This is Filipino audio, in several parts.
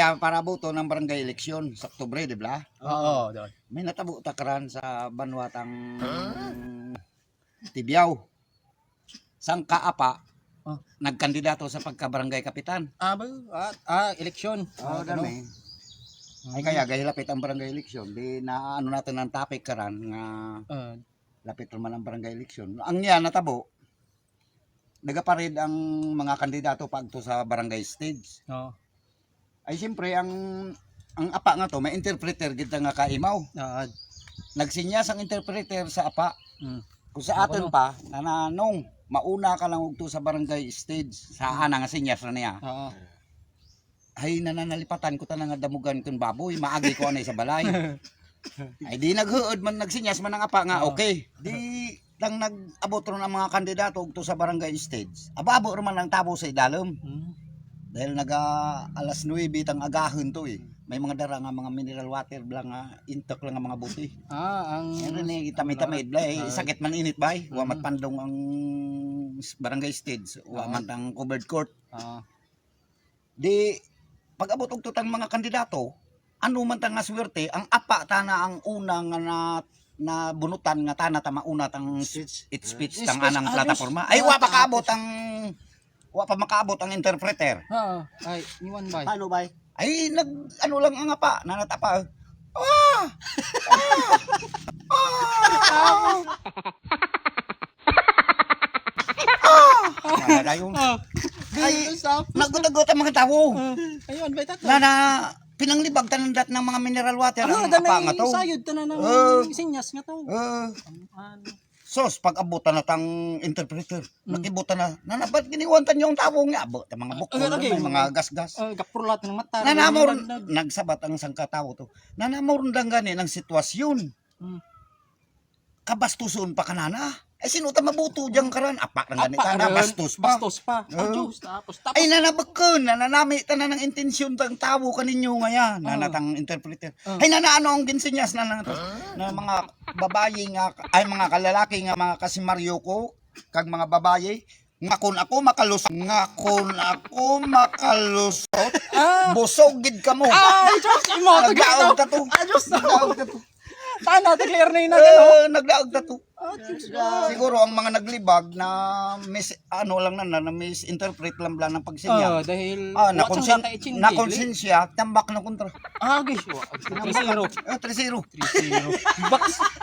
kaya para boto ng barangay eleksyon sa Oktubre, di ba? Oo, doon. May natabo takaran sa banwatang Tibiyaw. Sang kaapa nagkandidato sa pagka-barangay kapitan. Eleksyon. Dami. Ay kaya gahilapit ang barangay eleksyon. Di na ano natin ng topic karan nga lapit naman ang barangay eleksyon. Ang yan natabo, nagaparid ang mga kandidato pagto sa barangay stage. Ay siyempre ang apa nga to, may interpreter gid nga kaimaw. Nagsinyas ang interpreter sa apa. Kung sa atin pa, nananong mauna ka lang ugto sa barangay stage sa ana nga sinyas na niya. Ay nananalipatan ko ta nga damugan kun baboy, maagi ko anay sa balay. Ay di naghuod man nagsinyas man ang apa nga okay. Di lang nag-abot ron ang mga kandidato ugto sa barangay stage. Aba-abo man ang tabo sa idalom. Dahil alas 9 tang agahon to eh. May mga dara nga mga mineral water blang nga intok lang nga mga buti. Ano ni tamid-tamid blay sakit man init bay. Wa matpandong ang barangay stage, wa man tang covered court. Di pag-abot og tutang mga kandidato, ano man tang nga swerte, ang apa tana ang unang na bunutan nga tana ta mauna tang speech tang anang plataporma. Ay wa pa makaabot ang interpreter. Ay, iwan bay. Paano bay? Ay ano lang ang apa, nanatapa. Dayon. Ay, nagudagot ang mga tao. Ayun, bay tatay. Na pinanglibag tanandat ng mga mineral water ang apa nga to. Sayod tanan ng sinyas nga to. Sos, pag-abutan na tang interpreter, nakibutan na, nanabat giniwantan yung tao nga, abot ang mga bukol, may mga gas-gas. Gapurlat ng mata. Nanamor, nagsabat ang sangkatawo to, nanamor lang gani ng sitwasyon. Kabastuson pa kanana. Ay sino ta mabuto diyan karan? Apa lang gani kana bastos pa. Bastos pa. Tapos. Ay nanabakon, nananami tanan ng intensyon tang tawo kaninyo ngaya, nanatang interpreter. Ay nanaano ang ginsinyas na mga babaye nga ay mga kalalaki nga mga kasimaryo ko kag mga babaye ngakon ako makalusot busog gid kamo. Ay, Diyos mo. Nagdaog ta to. Diyos Nagdaog ta to. Tana, declare na yun na gano'n. Nagdaog ta to. Siguro ang mga naglibag na lang na misinterpret lang ng pagsinya. Dahil nakonsensya, tambak na kontra. Guys. 3-0. 3-0.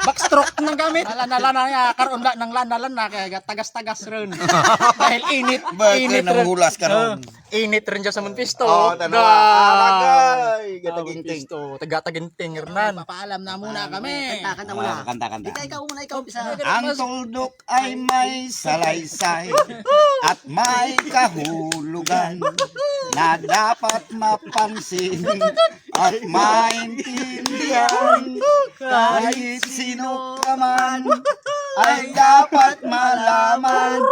Backstroke ng gamit. Lana karon ng lana kaya tagas-tagas ron. Dahil init rin hulas karon. Init rin dyan sa Monpisto. Alagay. Gataginting. Taga-taginting Hernan. Papaalam na muna kami. Kanta muna. Kanta. Ikaw muna, ikaw umpisa. Ang tuldok ay may salaysay at may kahulugan na dapat mapansin at maintindihan. Kahit sino ka man ay dapat malaman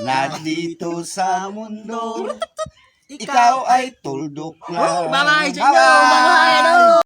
na dito sa mundo ikaw ay tuldok lang. Bangay,